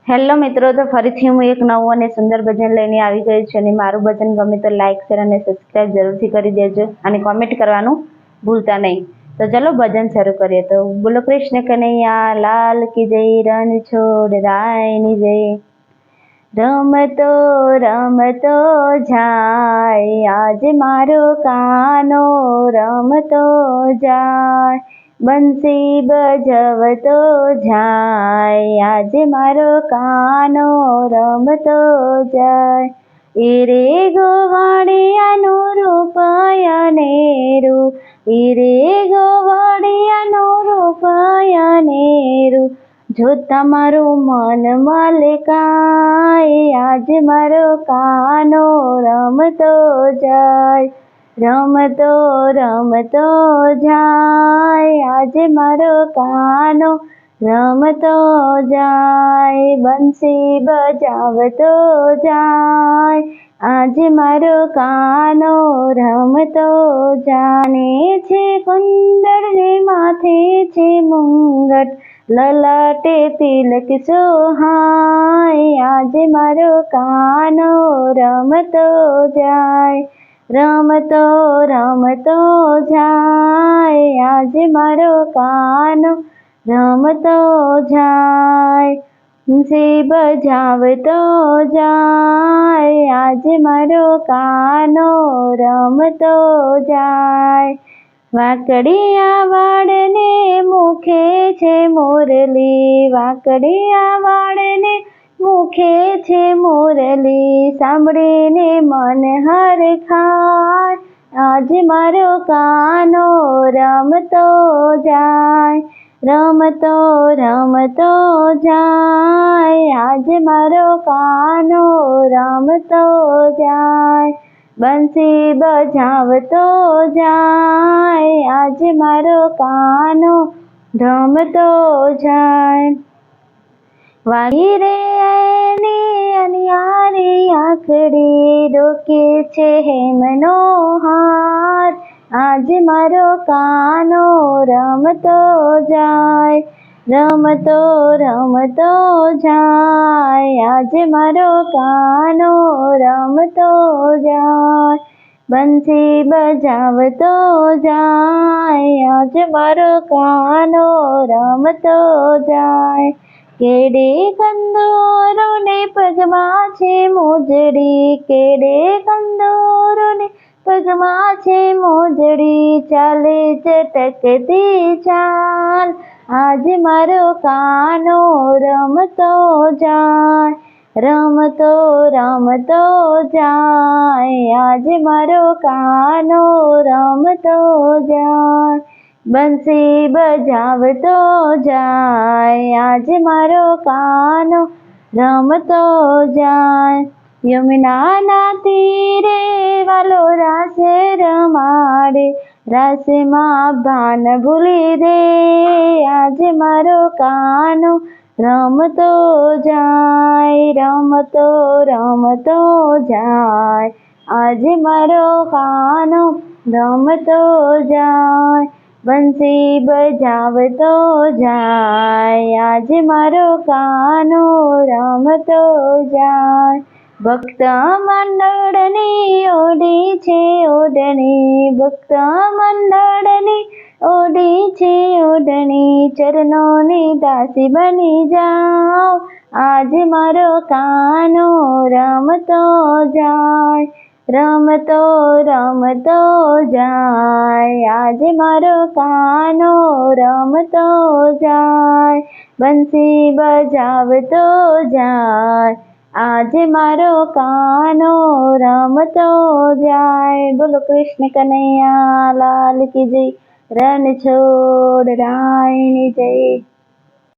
Hello મિત્રો, તો ફરીથી હું એક નવું અને સુંદર ભજન લઈને આવી ગઈ છું અને મારું ભજન ગમે તો લાઈક શેર અને સબસ્ક્રાઈબ જરૂરથી કરી દેજો અને કોમેન્ટ કરવાનું ભૂલતા નહીં. તો ચલો ભજન શરૂ કરીએ. તો બોલો કૃષ્ણ કનૈયા લાલ કી જય, રણ છોડ રાયની જય. રમતો રમતો જાય આજ મારો કાનો, રમતો જાય બંસી બજવતો જાય આજ મારો કાનો, રમતો જાય. એ રે ગોવાળિયાનું રૂપ અનેરું, એ રે ગોવાળિયાનું રૂપ અનેરું, જો તમારું મન મલકાય આજ મારો કાનો, રમતો જાય. રમતો રમતો જાય આજ મારો કાનો, રમતો જાય બંસી બજાવતો જાય આજ મારો કાનો, રમતો જાને છે કુંડળ ને માથે છે મુંગટ, લલાટે તિલક સોહાય આજ મારો કાનો, રમતો જાય. રમતો રમતો જાય આજ મારો કાનો, રમતો જાય બંસી બજાવતો જાય આજ મારો કાનો, રમતો જાય. વાંકડિયા વાળને મુખે છે મોરલી, વાંકડિયા વાળને મુખે છે મોરલી, સાંભળીને મન હરખાય આજ મારો કાનો, રમતો જાય. રમતો રમતો જાય આજ મારો કાનો, રમતો જાય બંસી બજાવતો જાય આજ મારો કાનો, રમતો જાય. વાગી રે એની અનિયારી આંખડી, રોકે છે હેમનો હાથ આજ મારો કાનો, રમતો જાય. રમતો રમતો જાય આજ મારો કાનો, રમતો જાય બંસી બજાવતો જાય આજ મારો કાનો, રમતો જાય. કેડે કંદોરો ને પગમાં છે મોજડી, કેડે કંદોરો ને પગમાં છે મોજડી, ચાલે ચટકતી ચાલ આજ મારો કાનો, રમતો જાય. રમતો રમતો જાય આજ મારો કાનો, રમતો જાય બંસી બજાવતો જાય આજ મારો કાનો, રમતો જાય. યમુનાના તીરે વાલો રાસે રમાડે, રાસમાં ભાન ભૂલી દે આજ મારો કાનો, રમતો જાય. રમતો રમતો જાય આજ મારો કાનો, રમતો જાય બંસી બજાવતો જાય આજ મારો કાનો, રમતો જાય. ભક્ત મંડળની ઓઢી છે ઓઢણી, ભક્ત મંડળની ઓઢી છે ઓઢણી, ચરણોની દાસી બની જાઓ આજ મારો કાનો, રમતો જાય. રમતો રમતો જાય આજ મારો કાનો, રમતો જાય બંસી બજાવતો જાય આજ મારો કાનો, રમતો જાય. બોલો કૃષ્ણ કનૈયા લાલ કી જય, રણ છોડ રાયની જય.